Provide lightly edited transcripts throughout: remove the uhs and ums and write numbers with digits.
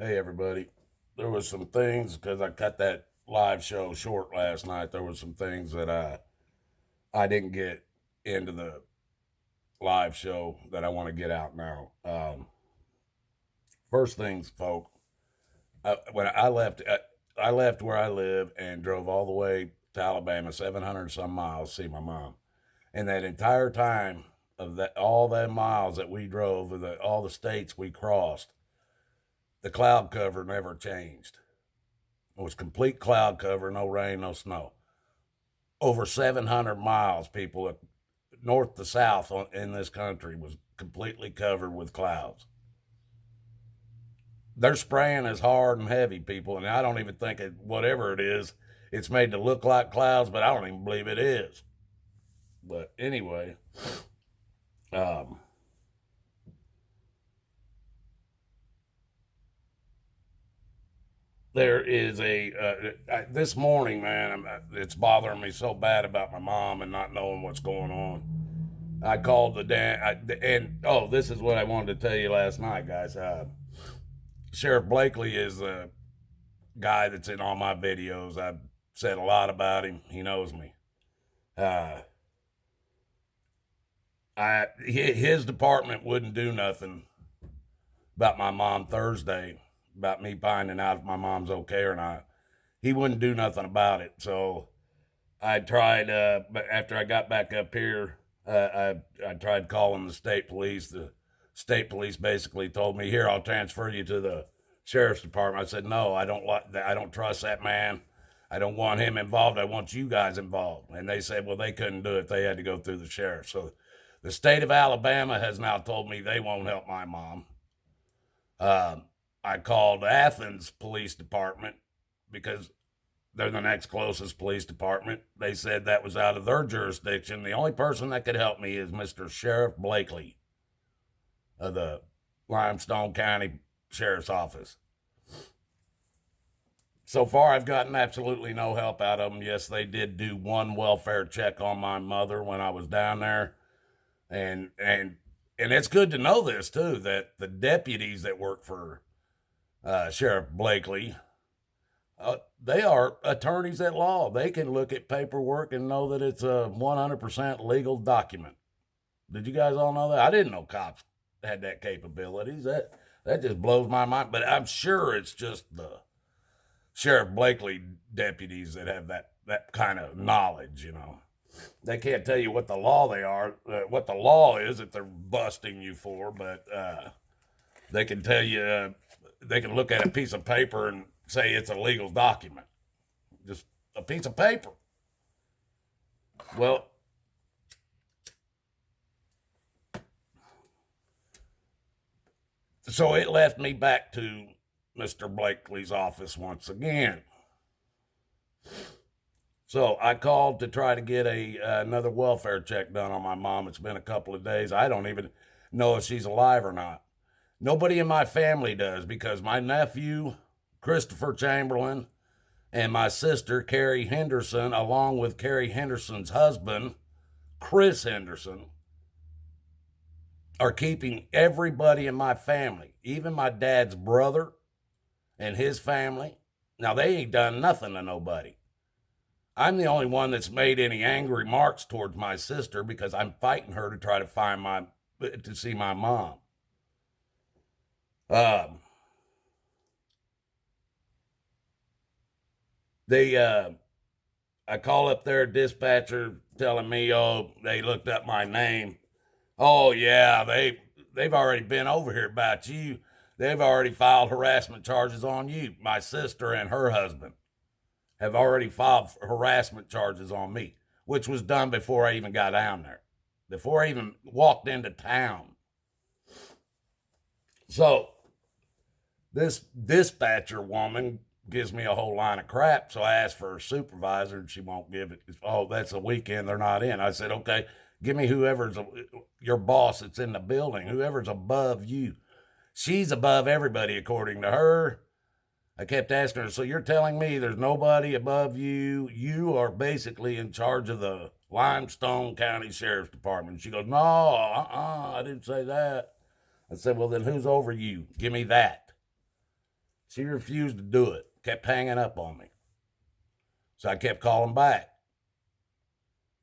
Hey everybody. There was some things because I cut that live show short last night. There was some things that I didn't get into the live show that I want to get out now. First things, folk. When I left where I live and drove all the way to Alabama, 700 some miles, to see my mom. And that entire time of that, all that miles that we drove, all the states we crossed, the cloud cover never changed. It was complete cloud cover, no rain, no snow. Over 700 miles, people, north to south in this country, was completely covered with clouds. They're spraying as hard and heavy, people, and I don't even think whatever it is, it's made to look like clouds, but I don't even believe it is. But anyway, um, there is this morning, man, it's bothering me so bad about my mom and not knowing what's going on. I called the and oh, this is what I wanted to tell you last night, guys. Sheriff Blakely is the guy that's in all my videos. I've said a lot about him. He knows me. Uh, his department wouldn't do nothing about my mom Thursday, about me finding out if my mom's okay or not. He wouldn't do nothing about it. So I tried, but after I got back up here, I tried calling the state police. The state police basically told me, "Here, I'll transfer you to the sheriff's department." I said, "No, I don't like that. I don't trust that man. I don't want him involved. I want you guys involved." And they said, "Well, they couldn't do it. They had to go through the sheriff." So the state of Alabama has now told me they won't help my mom. Uh, I called Athens Police Department because they're the next closest police department. They said that was out of their jurisdiction. The only person that could help me is Mr. Sheriff Blakely of the Limestone County Sheriff's Office. So far, I've gotten absolutely no help out of them. Yes, they did do one welfare check on my mother when I was down there, and it's good to know this too, that the deputies that work for Sheriff Blakely, they are attorneys at law. They can look at paperwork and know that it's a 100% legal document. Did you guys all know that? I didn't know cops had that capabilities. That just blows my mind. But I'm sure it's just the Sheriff Blakely deputies that have that kind of knowledge. They can't tell you what the law they are, what the law is that they're busting you for, but they can tell you. They can look at a piece of paper and say it's a legal document. Just a piece of paper. Well, so it left me back to Mr. Blakely's office once again. So I called to try to get another welfare check done on my mom. It's been a couple of days. I don't even know if she's alive or not. Nobody in my family does because my nephew, Christopher Chamberlain, and my sister, Carrie Henderson, along with Carrie Henderson's husband, Chris Henderson, are keeping everybody in my family, even my dad's brother and his family. Now, they ain't done nothing to nobody. I'm the only one that's made any angry remarks towards my sister because I'm fighting her to try to to see my mom. Um, they, I call up their dispatcher telling me, oh, they looked up my name. Oh yeah, they've already been over here about you. They've already filed harassment charges on you. My sister and her husband have already filed harassment charges on me, which was done before I even got down there, before I even walked into town. So this dispatcher woman gives me a whole line of crap. So I asked for her supervisor, and she won't give it. Oh, that's a weekend. They're not in. I said, okay, give me whoever's your boss that's in the building, whoever's above you. She's above everybody, according to her. I kept asking her, so you're telling me there's nobody above you? You are basically in charge of the Limestone County Sheriff's Department. She goes, no, I didn't say that. I said, well, then who's over you? Give me that. She refused to do it, kept hanging up on me. So I kept calling back.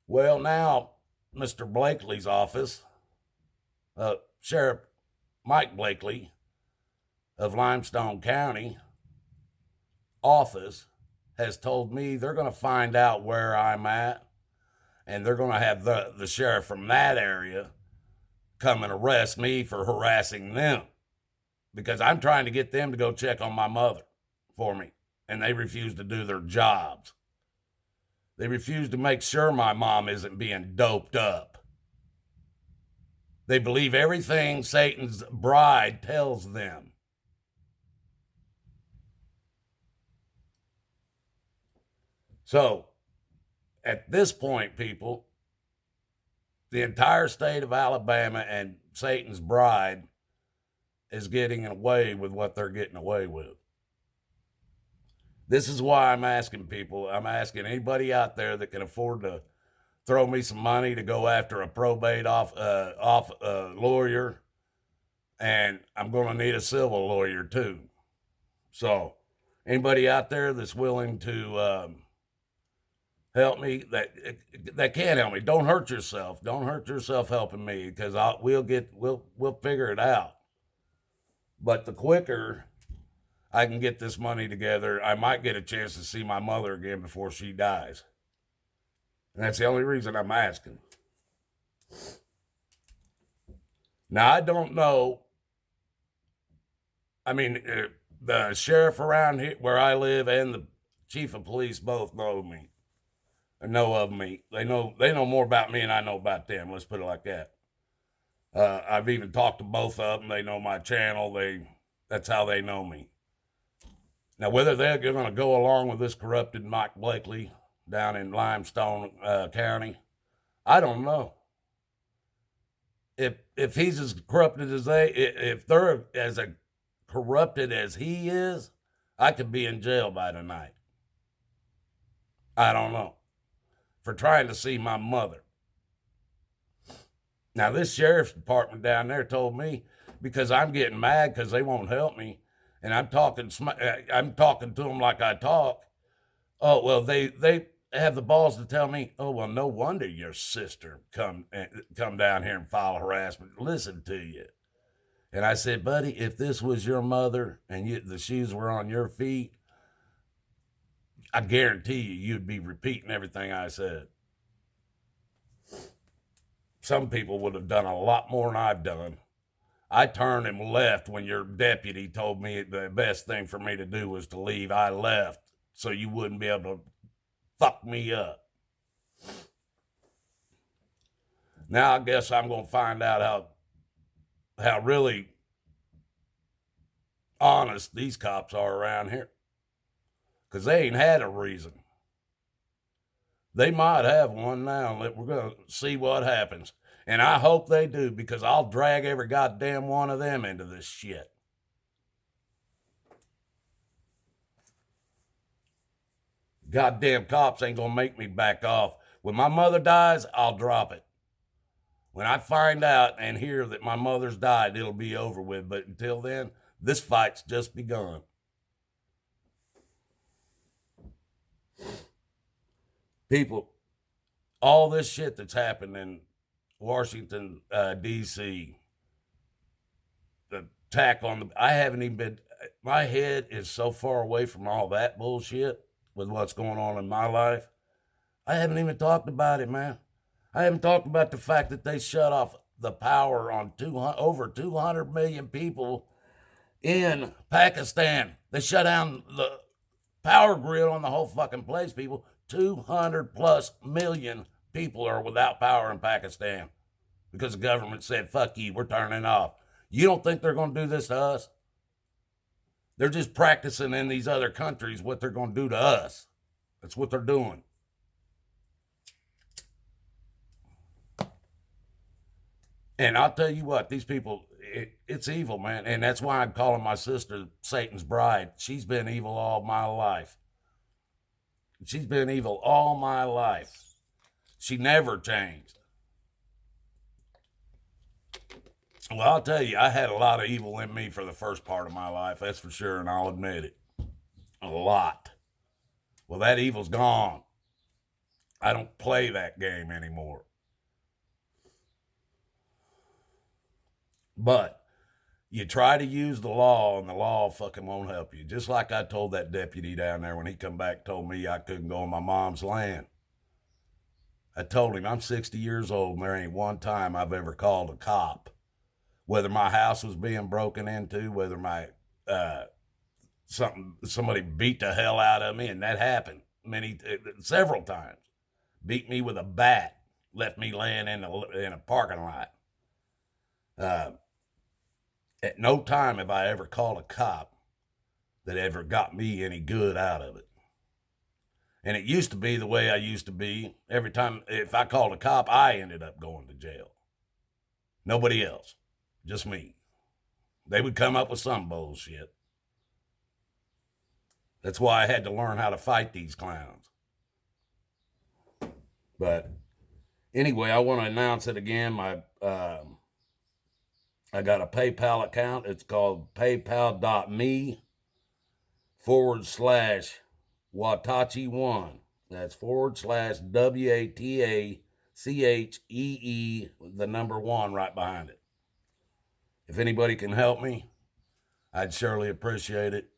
Well, now, Mr. Blakely's office, Sheriff Mike Blakely of Limestone County office has told me they're going to find out where I'm at, and they're going to have the sheriff from that area come and arrest me for harassing them, because I'm trying to get them to go check on my mother for me, and they refuse to do their jobs. They refuse to make sure my mom isn't being doped up. They believe everything Satan's bride tells them. So, at this point, people, the entire state of Alabama and Satan's bride is getting away with what they're getting away with. This is why I'm asking people, I'm asking anybody out there that can afford to throw me some money to go after a probate off lawyer, and I'm going to need a civil lawyer too. So, anybody out there that's willing to help me, that can help me, don't hurt yourself. Don't hurt yourself helping me, because we'll figure it out. But the quicker I can get this money together, I might get a chance to see my mother again before she dies. And that's the only reason I'm asking. Now, I don't know. I mean, the sheriff around here where I live and the chief of police both know me. Or know of me. They know more about me than I know about them. Let's put it like that. I've even talked to both of them. They know my channel. That's how they know me. Now, whether they're going to go along with this corrupted Mike Blakely down in Limestone County, I don't know. If he's as corrupted as if they're as corrupted as he is, I could be in jail by tonight. I don't know. For trying to see my mother. Now, this sheriff's department down there told me, because I'm getting mad because they won't help me, and I'm talking to them like I talk. Oh, well, they have the balls to tell me, oh, well, no wonder your sister come down here and file harassment. Listen to you. And I said, buddy, if this was your mother and the shoes were on your feet, I guarantee you'd be repeating everything I said. Some people would have done a lot more than I've done. I turned and left when your deputy told me the best thing for me to do was to leave. I left so you wouldn't be able to fuck me up. Now I guess I'm going to find out how really honest these cops are around here. Because they ain't had a reason. They might have one now. We're going to see what happens. And I hope they do, because I'll drag every goddamn one of them into this shit. Goddamn cops ain't going to make me back off. When my mother dies, I'll drop it. When I find out and hear that my mother's died, it'll be over with. But until then, this fight's just begun. People, all this shit that's happened in Washington, D.C., the attack on I haven't even been, my head is so far away from all that bullshit with what's going on in my life. I haven't even talked about it, man. I haven't talked about the fact that they shut off the power on over 200 million people in Pakistan. They shut down the power grid on the whole fucking place, people. 200 plus million people are without power in Pakistan because the government said, fuck you, we're turning off. You don't think they're going to do this to us? They're just practicing in these other countries what they're going to do to us. That's what they're doing. And I'll tell you what, these people, it's evil, man. And that's why I'm calling my sister Satan's bride. She's been evil all my life. She's been evil all my life. She never changed. Well, I'll tell you, I had a lot of evil in me for the first part of my life, that's for sure, and I'll admit it. A lot. Well, that evil's gone. I don't play that game anymore. But you try to use the law, and the law fucking won't help you. Just like I told that deputy down there when he come back, told me I couldn't go on my mom's land. I told him I'm 60 years old, and there ain't one time I've ever called a cop. Whether my house was being broken into, whether my somebody beat the hell out of me, and that happened several times. Beat me with a bat, left me laying in a parking lot. At no time have I ever called a cop that ever got me any good out of it. And it used to be the way I used to be. Every time, if I called a cop, I ended up going to jail. Nobody else, just me. They would come up with some bullshit. That's why I had to learn how to fight these clowns. But anyway, I want to announce it again. I got a PayPal account. It's called paypal.me/Watachi1. That's /WATACHEE, the number 1 right behind it. If anybody can help me, I'd surely appreciate it.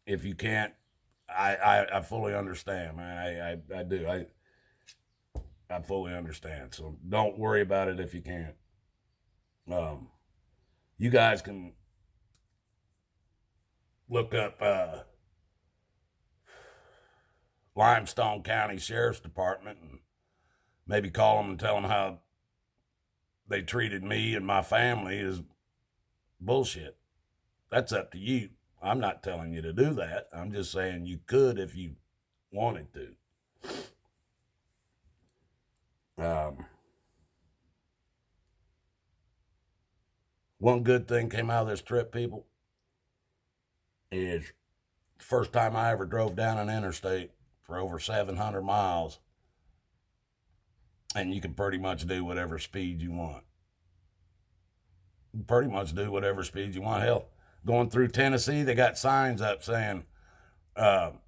If you can't, I fully understand, man. I do. I fully understand. So don't worry about it if you can't. You guys can look up Limestone County Sheriff's Department and maybe call them and tell them how they treated me and my family is bullshit. That's up to you. I'm not telling you to do that. I'm just saying you could if you wanted to. One good thing came out of this trip, people, is the first time I ever drove down an interstate for over 700 miles, and you can pretty much do whatever speed you want. You pretty much do whatever speed you want. Hell, going through Tennessee, they got signs up saying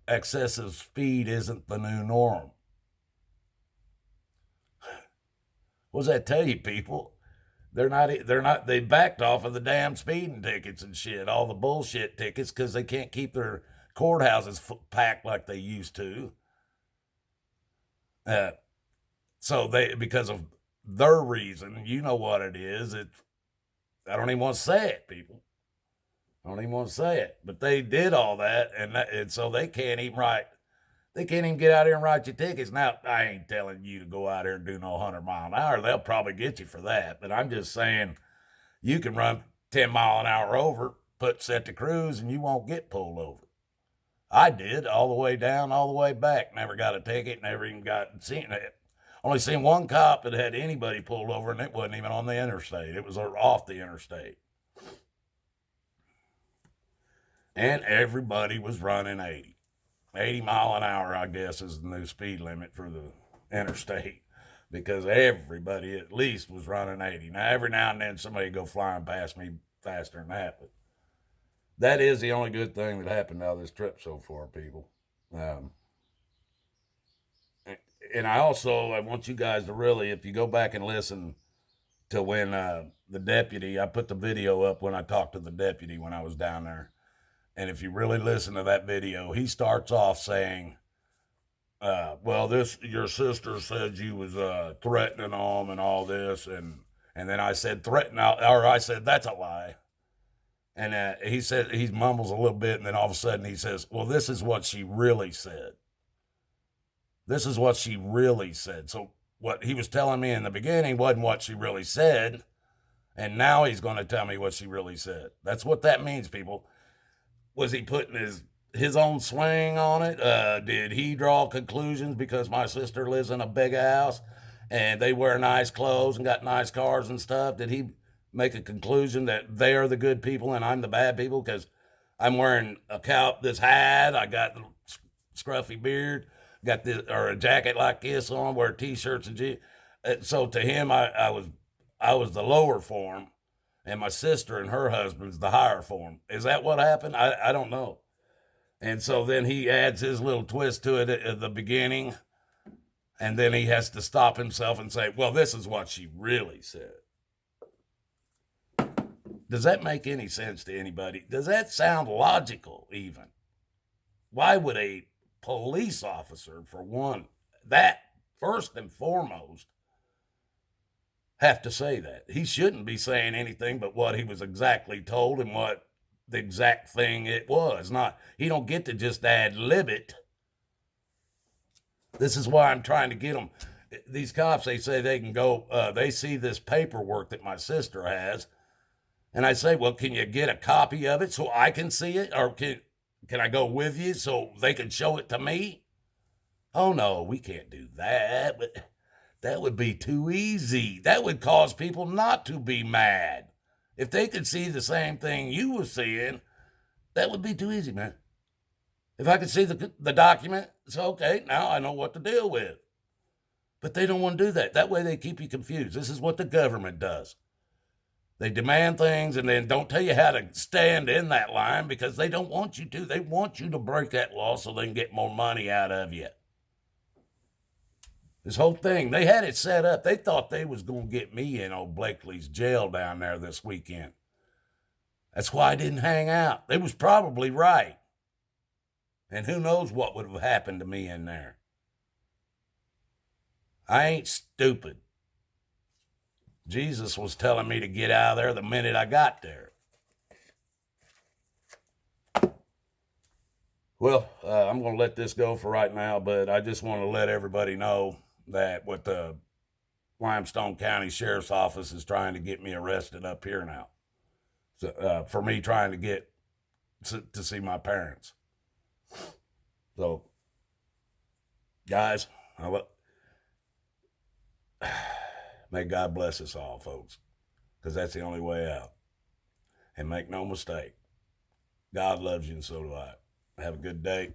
excessive speed isn't the new norm. What does that tell you, people? They backed off of the damn speeding tickets and shit, all the bullshit tickets, because they can't keep their courthouses packed like they used to. So because of their reason, you know what it is. I don't even want to say it, people. I don't even want to say it. But they did all that, and so they can't even write. They can't even get out here and write your tickets. Now, I ain't telling you to go out here and do no 100-mile-an-hour. They'll probably get you for that. But I'm just saying you can run 10-mile-an-hour over, set to cruise, and you won't get pulled over. I did all the way down, all the way back. Never got a ticket, never even seen it. Only seen one cop that had anybody pulled over, and it wasn't even on the interstate. It was off the interstate. And everybody was running 80. 80 mile an hour, I guess, is the new speed limit for the interstate, because everybody at least was running 80. Now, every now and then somebody go flying past me faster than that, but that is the only good thing that happened out of this trip so far, people. And I want you guys to really, if you go back and listen to when the deputy, I put the video up when I talked to the deputy when I was down there. And if you really listen to that video, he starts off saying, well, your sister said you was threatening them and all this. And then I said, I said, that's a lie. And he mumbles a little bit, and then all of a sudden he says, well, this is what she really said. This is what she really said. So what he was telling me in the beginning wasn't what she really said. And now he's going to tell me what she really said. That's what that means, people. Was he putting his own swing on it? Did he draw conclusions because my sister lives in a big house and they wear nice clothes and got nice cars and stuff? Did he make a conclusion that they're the good people and I'm the bad people because I'm wearing this hat, I got the scruffy beard, or a jacket like this on, wear t-shirts and so to him, I was I was the lower form, and my sister and her husband's the higher form. Is that what happened? I don't know. And so then he adds his little twist to it at the beginning, and then he has to stop himself and say, well, this is what she really said. Does that make any sense to anybody? Does that sound logical even? Why would a police officer, for one, that first and foremost, have to say that? He shouldn't be saying anything but what he was exactly told and what the exact thing it was. Not, he don't get to just ad lib it. This is why I'm trying to get them. These cops, they say they can go, they see this paperwork that my sister has, and I say, well, can you get a copy of it so I can see it? Or can I go with you so they can show it to me? Oh, no, we can't do that. But that would be too easy. That would cause people not to be mad. If they could see the same thing you were seeing, that would be too easy, man. If I could see the document, it's okay. Now I know what to deal with. But they don't want to do that. That way they keep you confused. This is what the government does. They demand things and then don't tell you how to stand in that line because they don't want you to. They want you to break that law so they can get more money out of you. This whole thing, they had it set up. They thought they was going to get me in old Blakely's jail down there this weekend. That's why I didn't hang out. They was probably right. And who knows what would have happened to me in there. I ain't stupid. Jesus was telling me to get out of there the minute I got there. Well, I'm going to let this go for right now, but I just want to let everybody know that what the Limestone County Sheriff's Office is trying to get me arrested up here now. So, for me trying to get to see my parents. So, guys, may God bless us all, folks, because that's the only way out. And make no mistake, God loves you and so do I. Have a good day.